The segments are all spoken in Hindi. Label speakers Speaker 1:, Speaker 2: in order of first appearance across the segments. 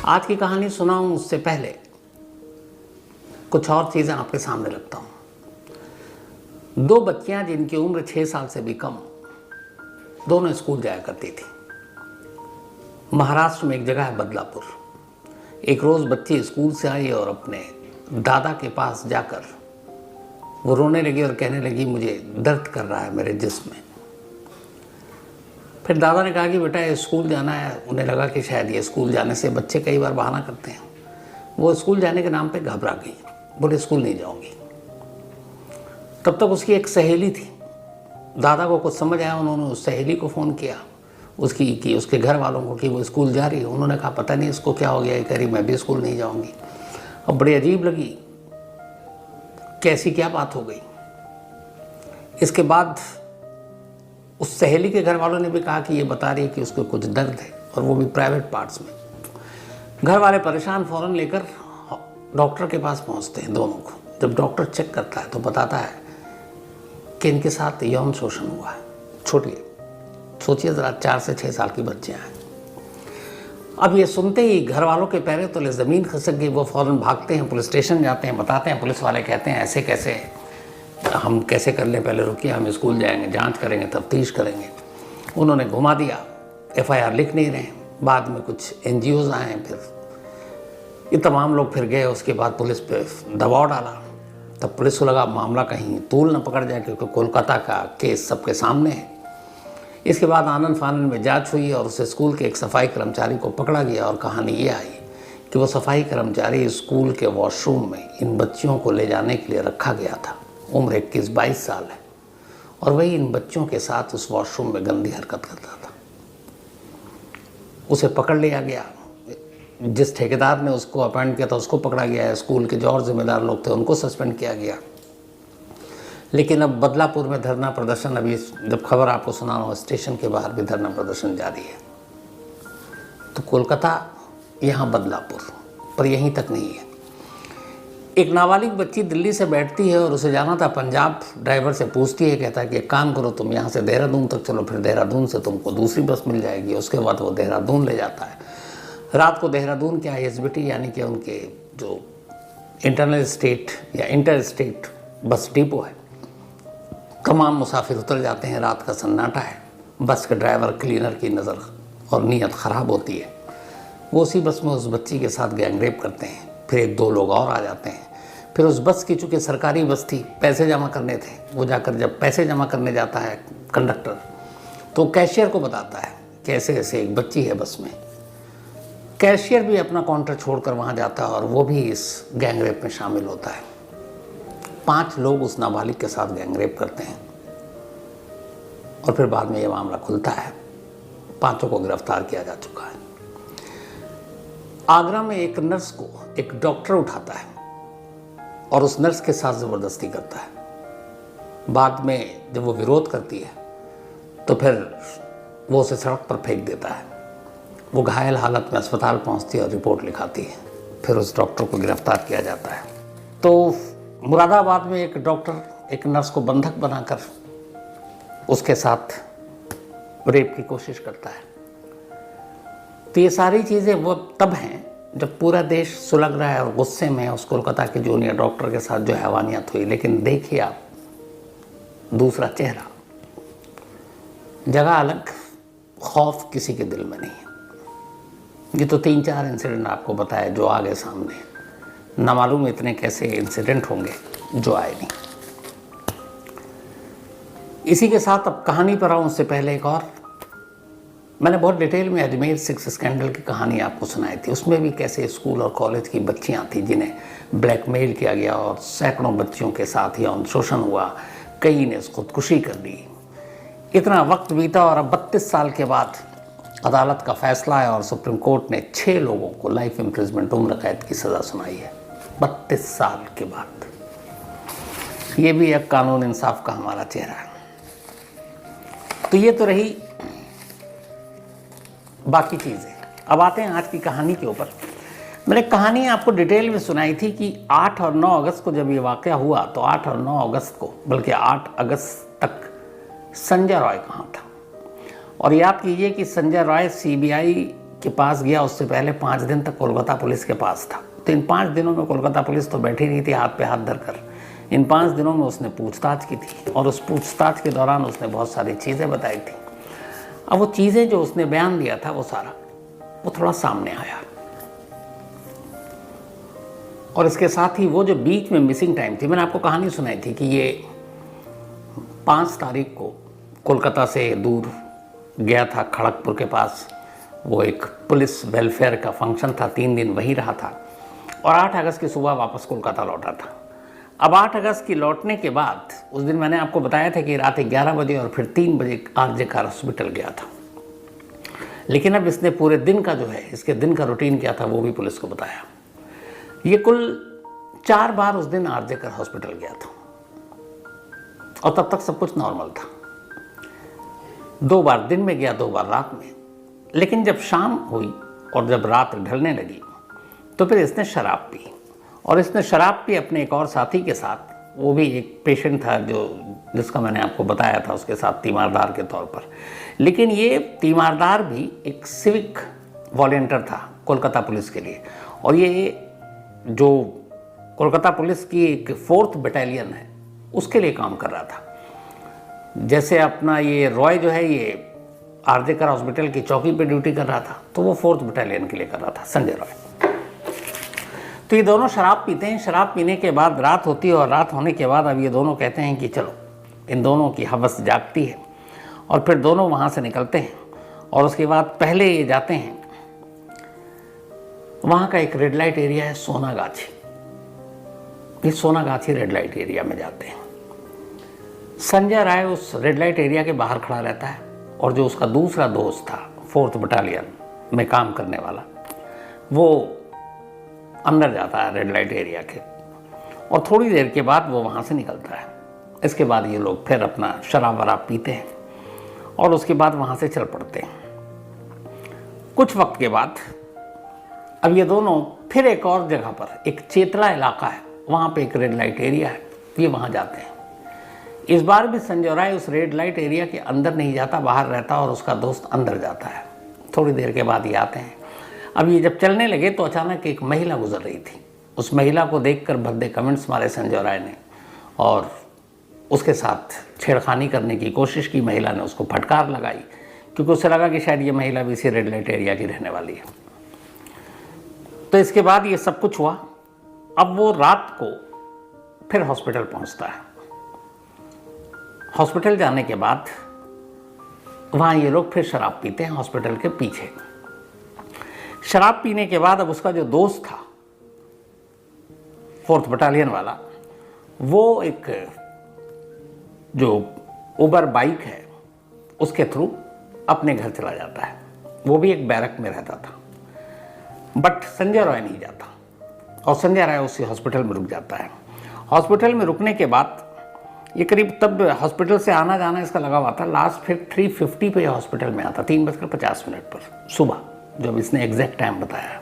Speaker 1: आज की कहानी सुनाऊं उससे पहले कुछ और चीज़ें आपके सामने रखता हूं। दो बच्चियां जिनकी उम्र 6 साल से भी कम, दोनों स्कूल जाया करती थी। महाराष्ट्र में एक जगह है बदलापुर। एक रोज़ बच्ची स्कूल से आई और अपने दादा के पास जाकर वो रोने लगी और कहने लगी, मुझे दर्द कर रहा है मेरे जिस्म में। फिर दादा ने कहा कि बेटा ये स्कूल जाना है। उन्हें लगा कि शायद ये स्कूल जाने से बच्चे कई बार बहाना करते हैं। वो स्कूल जाने के नाम पे घबरा गई, बोले स्कूल नहीं जाऊंगी। तब तक उसकी एक सहेली थी। दादा को कुछ समझ आया, उन्होंने उस सहेली को फ़ोन किया उसके घर वालों को कि वो स्कूल जा रही है। उन्होंने कहा पता नहीं इसको क्या हो गया, ये कह रही मैं भी स्कूल नहीं जाऊंगी। अब बड़ी अजीब लगी, कैसी क्या बात हो गई। इसके बाद उस सहेली के घर वालों ने भी कहा कि ये बता रही है कि उसको कुछ दर्द है और वो भी प्राइवेट पार्ट्स में। घर वाले परेशान, फ़ौरन लेकर डॉक्टर के पास पहुंचते हैं दोनों को। जब डॉक्टर चेक करता है तो बताता है कि इनके साथ यौन शोषण हुआ है। छोटी, सोचिए ज़रा, 4 से 6 साल की बच्चियाँ हैं। अब ये सुनते ही घर वालों के पैरों तले ज़मीन खिसक गई। वो फ़ौरन भागते हैं, पुलिस स्टेशन जाते हैं, बताते हैं। पुलिस वाले कहते हैं ऐसे कैसे, हम कैसे कर लें, पहले रुकिए, हम स्कूल जाएंगे, जांच करेंगे, तफ्तीश करेंगे। उन्होंने घुमा दिया, FIR लिख नहीं रहे। बाद में कुछ NGOs आए, फिर ये तमाम लोग फिर गए। उसके बाद पुलिस पे दबाव डाला। तब पुलिस को लगा मामला कहीं तूल न पकड़ जाए, क्योंकि कोलकाता का केस सबके सामने है। इसके बाद आनंद फानंद में जांच हुई और उसे स्कूल के एक सफाई कर्मचारी को पकड़ा गया। और कहानी ये आई कि वो सफाई कर्मचारी स्कूल के वॉशरूम में इन बच्चियों को ले जाने के लिए रखा गया था। उम्र 21-22 साल है और वही इन बच्चों के साथ उस वॉशरूम में गंदी हरकत करता था। उसे पकड़ लिया गया। जिस ठेकेदार ने उसको अपॉइंट किया था उसको पकड़ा गया। स्कूल के जो और जिम्मेदार लोग थे उनको सस्पेंड किया गया। लेकिन अब बदलापुर में धरना प्रदर्शन, अभी जब खबर आपको सुना रहा हूँ, स्टेशन के बाहर भी धरना प्रदर्शन जारी है। तो कोलकाता, यहाँ बदलापुर, पर यहीं तक नहीं है। एक नाबालिग बच्ची दिल्ली से बैठती है और उसे जाना था पंजाब। ड्राइवर से पूछती है, कहता है कि एक काम करो, तुम यहाँ से देहरादून तक चलो, फिर देहरादून से तुमको दूसरी बस मिल जाएगी। उसके बाद वो देहरादून ले जाता है। रात को देहरादून के ISBT यानी कि उनके जो इंटरनल स्टेट या इंटर स्टेट बस डिपो है, तमाम मुसाफिर उतर जाते हैं। रात का सन्नाटा है। बस के ड्राइवर क्लीनर की नज़र और नीयत ख़राब होती है। वो उसी बस में उस बच्ची के साथ गैंगरेप करते हैं। फिर 1-2 लोग और आ जाते हैं। फिर उस बस की, चूँकि सरकारी बस थी, पैसे जमा करने थे। वो जाकर जब पैसे जमा करने जाता है कंडक्टर, तो कैशियर को बताता है कि ऐसे ऐसे एक बच्ची है बस में। कैशियर भी अपना काउंटर छोड़कर वहाँ जाता है और वो भी इस गैंगरेप में शामिल होता है। 5 लोग उस नाबालिग के साथ गैंगरेप करते हैं और फिर बाद में ये मामला खुलता है। 5 को गिरफ्तार किया जा चुका है। आगरा में एक नर्स को एक डॉक्टर उठाता है और उस नर्स के साथ ज़बरदस्ती करता है। बाद में जब वो विरोध करती है तो फिर वो उसे सड़क पर फेंक देता है। वो घायल हालत में अस्पताल पहुंचती है और रिपोर्ट लिखाती है। फिर उस डॉक्टर को गिरफ्तार किया जाता है। तो मुरादाबाद में एक डॉक्टर एक नर्स को बंधक बनाकर उसके साथ रेप की कोशिश करता है। तो ये सारी चीज़ें वो तब हैं जब पूरा देश सुलग रहा है और गुस्से में है उस कोलकाता के जूनियर डॉक्टर के साथ जो हैवानियत हुई। लेकिन देखिए आप दूसरा चेहरा, जगह अलग, खौफ किसी के दिल में नहीं है। ये तो 3-4 इंसिडेंट आपको बताया जो आ गए सामने। ना मालूम इतने कैसे इंसिडेंट होंगे जो आए नहीं। इसी के साथ अब कहानी पर आऊँ उससे पहले एक और, मैंने बहुत डिटेल में अजमेर 6 स्कैंडल की कहानी आपको सुनाई थी। उसमें भी कैसे स्कूल और कॉलेज की बच्चियां थीं जिन्हें ब्लैकमेल किया गया और सैकड़ों बच्चियों के साथ यौन शोषण हुआ। कई ने खुदकुशी कर ली। इतना वक्त बीता और अब 32 साल के बाद अदालत का फैसला है और सुप्रीम कोर्ट ने 6 लोगों को लाइफ इम्प्रिजमेंट, उम्र कैद की सज़ा सुनाई है 32 साल के बाद। ये भी एक कानून इंसाफ का हमारा चेहरा है। तो ये तो रही बाकी चीज़ें। अब आते हैं आज की कहानी के ऊपर। मैंने कहानी आपको डिटेल में सुनाई थी कि 8 और 9 अगस्त को जब ये वाक़या हुआ, तो 8 और 9 अगस्त को, बल्कि 8 अगस्त तक संजय रॉय कहाँ था। और याद कीजिए कि संजय राय सीबीआई के पास गया, उससे पहले 5 दिन तक कोलकाता पुलिस के पास था। तो इन 5 दिनों में कोलकाता पुलिस तो बैठी नहीं थी हाथ पे हाथ धरकर। इन 5 दिनों में उसने पूछताछ की थी और उस पूछताछ के दौरान उसने बहुत सारी चीज़ें बताई थी। अब वो चीज़ें जो उसने बयान दिया था वो सारा वो थोड़ा सामने आया। और इसके साथ ही वो जो बीच में मिसिंग टाइम थी, मैंने आपको कहानी सुनाई थी कि ये 5 तारीख को कोलकाता से दूर गया था खड़गपुर के पास, वो एक पुलिस वेलफेयर का फंक्शन था, 3 दिन वहीं रहा था और 8 अगस्त की सुबह वापस कोलकाता लौटा था। अब 8 अगस्त की लौटने के बाद उस दिन मैंने आपको बताया था कि रात 11 बजे और फिर 3 बजे आरजे कार हॉस्पिटल गया था। लेकिन अब इसने पूरे दिन का जो है, इसके दिन का रूटीन क्या था वो भी पुलिस को बताया। ये कुल 4 बार उस दिन आरजे कार हॉस्पिटल गया था और तब तक सब कुछ नॉर्मल था। 2 बार दिन में गया, 2 बार रात में। लेकिन जब शाम हुई और जब रात ढलने लगी तो फिर इसने शराब पी और इसने शराब पी अपने एक और साथी के साथ। वो भी एक पेशेंट था जिसका मैंने आपको बताया था, उसके साथ तीमारदार के तौर पर। लेकिन ये तीमारदार भी एक सिविक वॉलंटियर था कोलकाता पुलिस के लिए और ये जो कोलकाता पुलिस की एक 4th बटालियन है उसके लिए काम कर रहा था। जैसे अपना ये रॉय जो है ये आरजे कार हॉस्पिटल की चौकी पे ड्यूटी कर रहा था, तो वो 4th बटालियन के लिए कर रहा था संजय रॉय। तो ये दोनों शराब पीते हैं। शराब पीने के बाद रात होती है और रात होने के बाद अब ये दोनों कहते हैं कि चलो, इन दोनों की हवस जागती है और फिर दोनों वहाँ से निकलते हैं। और उसके बाद पहले ये जाते हैं, वहाँ का एक रेड लाइट एरिया है सोनागाछी। ये सोनागाछी रेड लाइट एरिया में जाते हैं। संजय राय उस रेड लाइट एरिया के बाहर खड़ा रहता है और जो उसका दूसरा दोस्त था 4th बटालियन में काम करने वाला, वो अंदर जाता है रेड लाइट एरिया के और थोड़ी देर के बाद वो वहाँ से निकलता है। इसके बाद ये लोग फिर अपना शराब वराब पीते हैं और उसके बाद वहाँ से चल पड़ते हैं। कुछ वक्त के बाद अब ये दोनों फिर एक और जगह पर, एक चेतला इलाका है, वहाँ पे एक रेड लाइट एरिया है, ये वहाँ जाते हैं। इस बार भी संजय राय उस रेड लाइट एरिया के अंदर नहीं जाता, बाहर रहता और उसका दोस्त अंदर जाता है। थोड़ी देर के बाद ये आते हैं। अब ये जब चलने लगे तो अचानक एक महिला गुजर रही थी। उस महिला को देखकर भद्दे कमेंट्स मारे संजय राय ने और उसके साथ छेड़खानी करने की कोशिश की। महिला ने उसको फटकार लगाई क्योंकि उसे लगा कि शायद ये महिला भी इसी रेड लाइट एरिया की रहने वाली है। तो इसके बाद ये सब कुछ हुआ। अब वो रात को फिर हॉस्पिटल पहुंचता है। हॉस्पिटल जाने के बाद वहाँ ये लोग फिर शराब पीते हैं हॉस्पिटल के पीछे। शराब पीने के बाद अब उसका जो दोस्त था 4th बटालियन वाला, वो एक जो उबर बाइक है उसके थ्रू अपने घर चला जाता है। वो भी एक बैरक में रहता था, बट संजय राय नहीं जाता और संजय राय उसी हॉस्पिटल में रुक जाता है। हॉस्पिटल में रुकने के बाद ये करीब तब हॉस्पिटल से आना जाना इसका लगा हुआ था। लास्ट फिर 3:50 पे हॉस्पिटल में आता, 3:50 पर सुबह, जब इसने एग्जैक्ट टाइम बताया।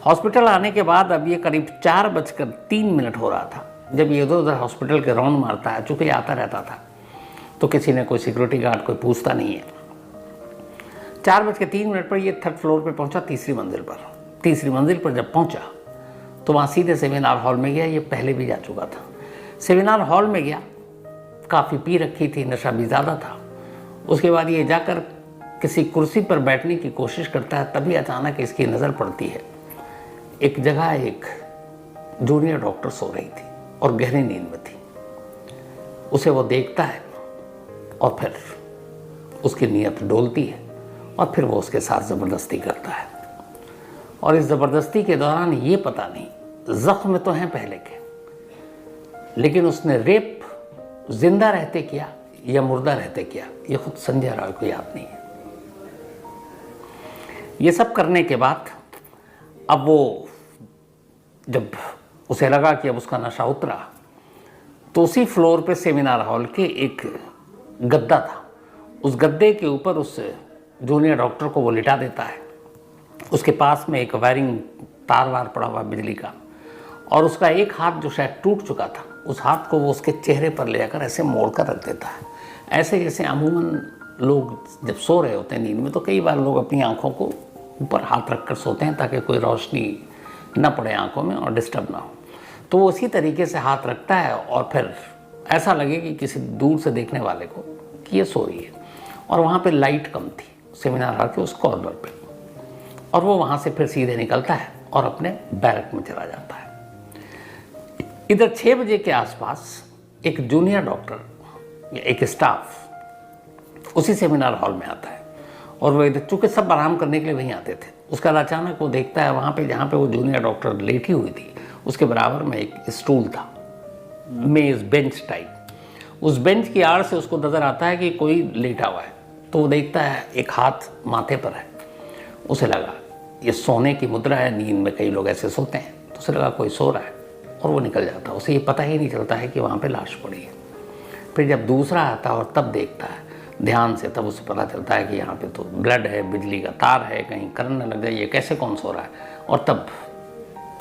Speaker 1: हॉस्पिटल आने के बाद अब ये करीब 4:03 हो रहा था जब ये इधर उधर हॉस्पिटल के राउंड मारता है। चूँकि आता रहता था तो किसी ने, कोई सिक्योरिटी गार्ड कोई पूछता नहीं है। 4:03 पर ये 3rd फ्लोर पे पहुंचा, 3री मंजिल पर। 3री मंजिल पर जब पहुंचा तो वहाँ सीधे सेमिनार हॉल में गया। ये पहले भी जा चुका था। सेमिनार हॉल में गया, काफ़ी पी रखी थी, नशा भी ज़्यादा था। उसके बाद ये जाकर किसी कुर्सी पर बैठने की कोशिश करता है, तभी अचानक इसकी नज़र पड़ती है एक जगह एक जूनियर डॉक्टर सो रही थी और गहरी नींद में थी। उसे वो देखता है और फिर उसकी नीयत डोलती है और फिर वो उसके साथ ज़बरदस्ती करता है। और इस ज़बरदस्ती के दौरान ये पता नहीं, ज़ख्म तो हैं पहले के, लेकिन उसने रेप जिंदा रहते किया या मुर्दा रहते किया, ये खुद संजय राय को याद नहीं है। ये सब करने के बाद अब वो, जब उसे लगा कि अब उसका नशा उतरा, तो उसी फ्लोर पे सेमिनार हॉल के एक गद्दा था। उस गद्दे के ऊपर उस जूनियर डॉक्टर को वो लिटा देता है। उसके पास में एक वायरिंग तार वार पड़ा हुआ बिजली का, और उसका एक हाथ जो शायद टूट चुका था, उस हाथ को वो उसके चेहरे पर ले जाकर ऐसे मोड़ कर रख देता है, ऐसे जैसे अमूमन लोग जब सो रहे होते हैं नींद में तो कई बार लोग अपनी आंखों को ऊपर हाथ रख कर सोते हैं ताकि कोई रोशनी न पड़े आंखों में और डिस्टर्ब ना हो। तो वो उसी तरीके से हाथ रखता है और फिर ऐसा लगे कि किसी दूर से देखने वाले को कि ये सो रही है। और वहाँ पे लाइट कम थी सेमिनार हॉल के उस कॉर्नर पे, और वो वहाँ से फिर सीधे निकलता है और अपने बैरक में चला जाता है। इधर 6 बजे के आसपास एक जूनियर डॉक्टर या एक स्टाफ उसी सेमिनार हॉल में आता है और वो इधर, चूँकि सब आराम करने के लिए वहीं आते थे, उसका अचानक वो देखता है वहाँ पे जहाँ पे वो जूनियर डॉक्टर लेटी हुई थी उसके बराबर में एक स्टूल था, मेज बेंच टाइप। उस बेंच की आड़ से उसको नज़र आता है कि कोई लेटा हुआ है। तो वो देखता है एक हाथ माथे पर है। उसे लगा ये सोने की मुद्रा है, नींद में कई लोग ऐसे सोते हैं, तो उसे लगा कोई सो रहा है और वो निकल जाता है। उसे ये पता ही नहीं चलता है कि वहाँ पे लाश पड़ी है। फिर जब दूसरा आता है और तब देखता है ध्यान से, तब उसे पता चलता है कि यहाँ पे तो ब्लड है, बिजली का तार है, कहीं करंट न लग जाए, ये कैसे कौन सो रहा है। और तब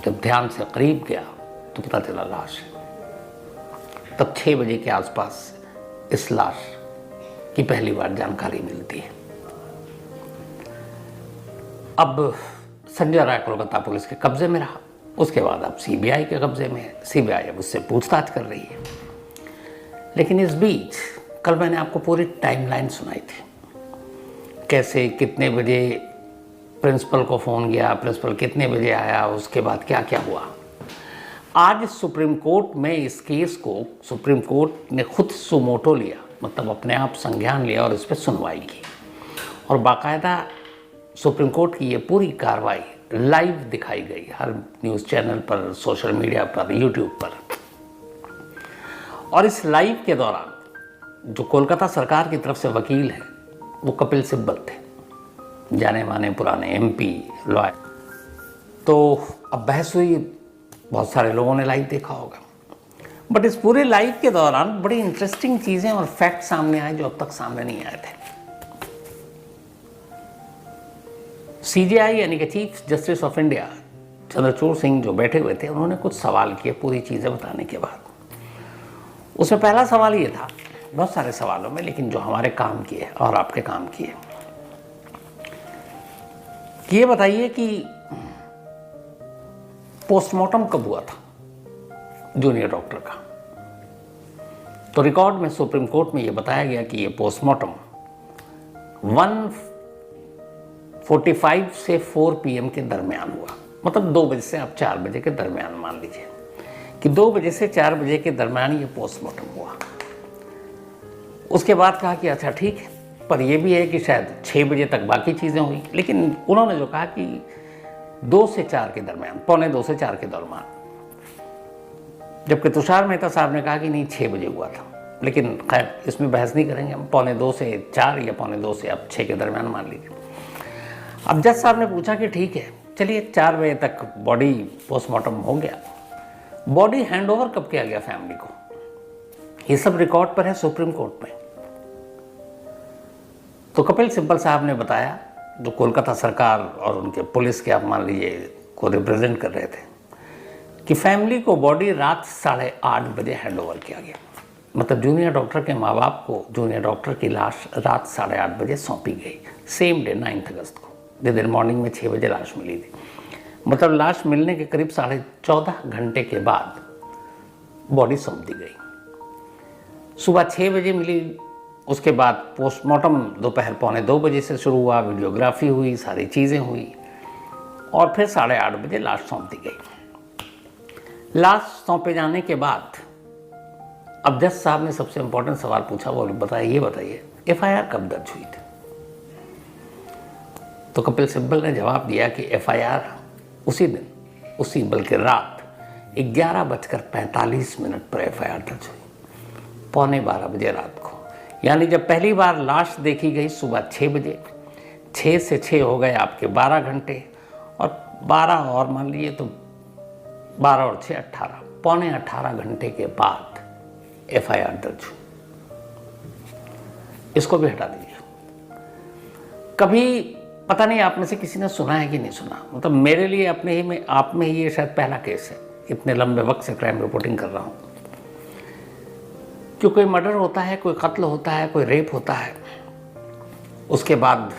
Speaker 1: जब ध्यान से करीब गया तो पता चला लाश है। तब 6 बजे के आसपास इस लाश की पहली बार जानकारी मिलती है। अब संजय राय कोलकाता पुलिस के कब्जे में रहा, उसके बाद अब सीबीआई के कब्जे में है। सीबीआई अब उससे पूछताछ कर रही है। लेकिन इस बीच कल मैंने आपको पूरी टाइमलाइन सुनाई थी, कैसे कितने बजे प्रिंसिपल को फ़ोन किया, प्रिंसिपल कितने बजे आया, उसके बाद क्या क्या हुआ। आज सुप्रीम कोर्ट में इस केस को सुप्रीम कोर्ट ने खुद सुमोटो लिया, मतलब अपने आप संज्ञान लिया और इस पर सुनवाई की। और बाकायदा सुप्रीम कोर्ट की ये पूरी कार्रवाई लाइव दिखाई गई हर न्यूज़ चैनल पर, सोशल मीडिया पर, यूट्यूब पर। और इस लाइव के दौरान जो कोलकाता सरकार की तरफ से वकील हैं वो कपिल सिब्बल थे, जाने माने पुराने एमपी लॉयर। तो अब बहस हुई, बहुत सारे लोगों ने लाइव देखा होगा। बट इस पूरे लाइव के दौरान बड़ी इंटरेस्टिंग चीज़ें और फैक्ट सामने आए जो अब तक सामने नहीं आए थे। सीजेआई यानी कि chief justice of India Chandrachud Singh जो बैठे हुए थे, उन्होंने कुछ सवाल किए पूरी चीज़ें बताने के बाद। उसमें पहला सवाल ये था, बहुत सारे सवालों में, लेकिन जो हमारे काम किए और आपके काम किए, कि ये बताइए कि पोस्टमार्टम कब हुआ था जूनियर डॉक्टर का। तो रिकॉर्ड में सुप्रीम कोर्ट में ये बताया गया कि ये पोस्टमार्टम 1:45 से 4 PM के दरमियान हुआ, मतलब 2 बजे से आप 4 बजे के दरमियान मान लीजिए कि 2 बजे से 4 बजे के दरमियान ये पोस्टमार्टम हुआ। उसके बाद कहा कि अच्छा ठीक है, पर यह भी है कि शायद 6 बजे तक बाकी चीज़ें हुई। लेकिन उन्होंने जो कहा कि 2 से 4 के दरमियान, 2:45 से 4 के दरमियान, जबकि तुषार मेहता साहब ने कहा कि नहीं 6 बजे हुआ था। लेकिन खैर इसमें बहस नहीं करेंगे हम, 2:45 से 4 या 2:45 से अब 6 के दरमियान मान लीजिए। अब जज साहब ने पूछा कि ठीक है चलिए 4 बजे तक बॉडी पोस्टमार्टम हो गया, बॉडी हैंडओवर कब किया गया फैमिली को, ये सब रिकॉर्ड पर है सुप्रीम कोर्ट में। तो कपिल सिब्बल साहब ने बताया, जो कोलकाता सरकार और उनके पुलिस के आप मान लीजिए को रिप्रेजेंट कर रहे थे, कि फैमिली को बॉडी रात 8:30 बजे हैंडओवर किया गया। मतलब जूनियर डॉक्टर के माँ बाप को जूनियर डॉक्टर की लाश रात 8:30 बजे सौंपी गई, सेम डे 9 अगस्त को, जिस दिन मॉर्निंग में 6 बजे लाश मिली थी। मतलब लाश मिलने के करीब 14.5 घंटे के बाद बॉडी सौंप दी गई। सुबह 6 बजे मिली, उसके बाद पोस्टमार्टम दोपहर 2:45 बजे से शुरू हुआ, वीडियोग्राफी हुई, सारी चीज़ें हुई और फिर 8:30 बजे लाश सौंप दी गई। लाश सौंपे जाने के बाद अब जज साहब ने सबसे इम्पोर्टेंट सवाल पूछा, वो ये बताइए FIR कब दर्ज हुई थी। तो कपिल सिब्बल ने जवाब दिया कि FIR उसी दिन, उसी बल्कि रात 11:45 पर FIR दर्ज हुई, 11:15 बजे रात को। यानी जब पहली बार लाश देखी गई सुबह 6 बजे, 6 से 6 हो गए आपके 12 घंटे, और 12 और मान लीजिए तो 12 और 6 18, 18 घंटे के बाद FIR दर्ज हुई। इसको भी हटा दीजिए। कभी पता नहीं आप में से किसी ने सुना है कि नहीं सुना, मतलब मेरे लिए अपने ही में आप में ही ये शायद पहला केस है, इतने लंबे वक्त से क्राइम रिपोर्टिंग कर रहा हूँ। क्यों कोई मर्डर होता है, कोई कत्ल होता है, कोई रेप होता है, उसके बाद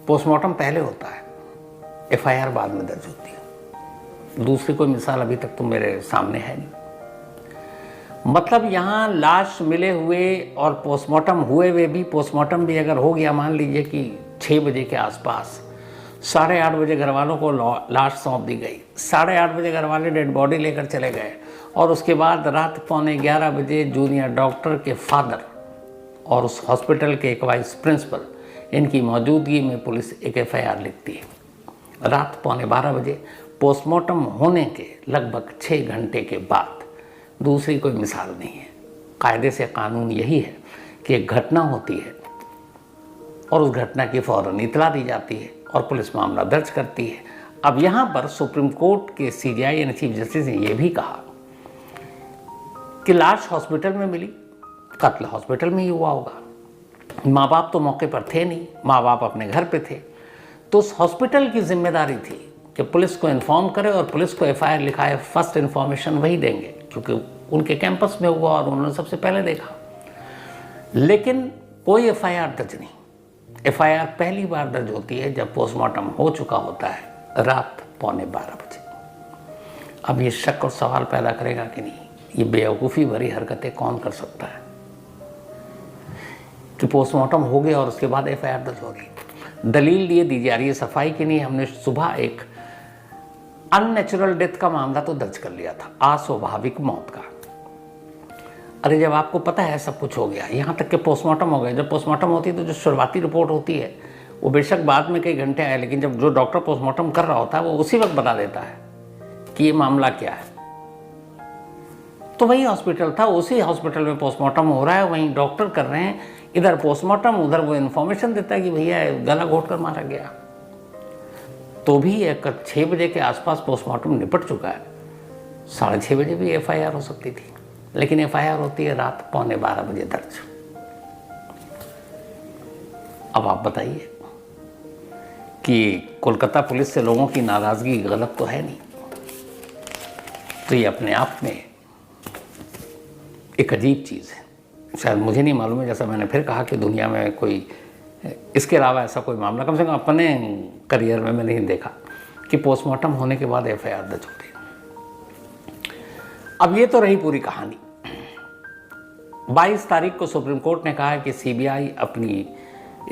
Speaker 1: पोस्टमार्टम पहले होता है, एफआईआर बाद में दर्ज होती है। दूसरी कोई मिसाल अभी तक तो मेरे सामने है नहीं। मतलब यहाँ लाश मिले हुए और पोस्टमार्टम हुए हुए भी, पोस्टमार्टम भी अगर हो गया मान लीजिए कि 6 बजे के आसपास, 8:30 बजे घर वालों को लाश सौंप दी गई, 8:30 बजे घर वाले डेड बॉडी लेकर चले गए और उसके बाद रात 11:15 बजे जूनियर डॉक्टर के फादर और उस हॉस्पिटल के एक वाइस प्रिंसिपल, इनकी मौजूदगी में पुलिस एक एफआईआर लिखती है। रात 11:15 बजे पोस्टमार्टम होने के लगभग 6 घंटे के बाद। दूसरी कोई मिसाल नहीं है। कायदे से कानून यही है कि एक घटना होती है और उस घटना की फ़ौरन इतला दी जाती है और पुलिस मामला दर्ज करती है। अब यहाँ पर सुप्रीम कोर्ट के सीजेआई यानी चीफ जस्टिस ने यह भी कहा कि लाश हॉस्पिटल में मिली, कत्ल हॉस्पिटल में ही हुआ होगा, माँ बाप तो मौके पर थे नहीं, माँ बाप अपने घर पे थे, तो उस हॉस्पिटल की जिम्मेदारी थी कि पुलिस को इन्फॉर्म करे और पुलिस को एफआईआर लिखाए। फर्स्ट इन्फॉर्मेशन वही देंगे क्योंकि उनके कैंपस में हुआ और उन्होंने सबसे पहले देखा। लेकिन कोई एफआईआर दर्ज नहीं। एफआईआर पहली बार दर्ज होती है जब पोस्टमार्टम हो चुका होता है रात 11:15 बजे। अब ये शक और सवाल पैदा करेगा कि नहीं, ये बेवकूफ़ी भरी हरकतें कौन कर सकता है कि पोस्टमार्टम हो गया और उसके बाद एफआईआर दर्ज हो गई। दलील ये दी जा रही है सफाई के लिए, हमने सुबह एक अननेचुरल डेथ का मामला तो दर्ज कर लिया था, अस्वाभाविक मौत का। अरे जब आपको पता है सब कुछ हो गया, यहाँ तक कि पोस्टमार्टम हो गया, जब पोस्टमार्टम होती है तो जो शुरुआती रिपोर्ट होती है वो बेशक बाद में कई घंटे आए, लेकिन जब जो डॉक्टर पोस्टमार्टम कर रहा होता है वो उसी वक्त बता देता है कि ये मामला क्या है। तो वही हॉस्पिटल था, उसी हॉस्पिटल में पोस्टमार्टम हो रहा है, वहीं डॉक्टर कर रहे हैं, इधर पोस्टमार्टम, उधर वो इन्फॉर्मेशन देता है कि भैया गला घोट कर मारा गया। तो भी 6 बजे के आसपास पोस्टमार्टम निपट चुका है, 6:30 बजे भी एफआईआर हो सकती थी, लेकिन एफआईआर होती है रात 11:15 बजे दर्ज। अब आप बताइए कि कोलकाता पुलिस से लोगों की नाराज़गी गलत तो है नहीं? तो ये अपने आप में एक अजीब चीज़ है। शायद मुझे नहीं मालूम है, जैसा मैंने फिर कहा कि दुनिया में कोई इसके अलावा ऐसा कोई मामला कम से कम अपने करियर में मैंने नहीं देखा कि पोस्टमार्टम होने के बाद एफआईआर दर्ज होती है। अब ये तो रही पूरी कहानी। 22 तारीख को सुप्रीम कोर्ट ने कहा है कि सीबीआई अपनी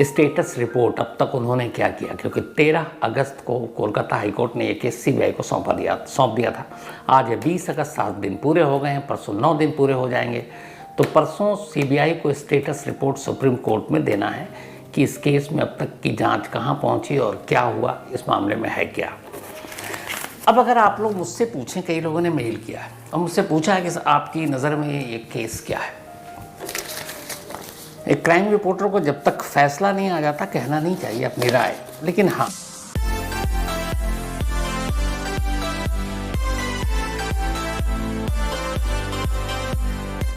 Speaker 1: स्टेटस रिपोर्ट, अब तक उन्होंने क्या किया, क्योंकि 13 अगस्त को कोलकाता हाईकोर्ट ने ये केस सीबीआई को सौंप दिया था। आज है 20 अगस्त, 7 दिन पूरे हो गए हैं, परसों 9 दिन पूरे हो जाएंगे। तो परसों सीबीआई को स्टेटस रिपोर्ट सुप्रीम कोर्ट में देना है कि इस केस में अब तक की जांच कहां पहुंची और क्या हुआ, इस मामले में है क्या। अब अगर आप लोग मुझसे पूछें, कई लोगों ने मेल किया है और मुझसे पूछा है कि आपकी नज़र में ये केस क्या है। एक क्राइम रिपोर्टर को जब तक फैसला नहीं आ जाता कहना नहीं चाहिए अपनी राय, लेकिन हाँ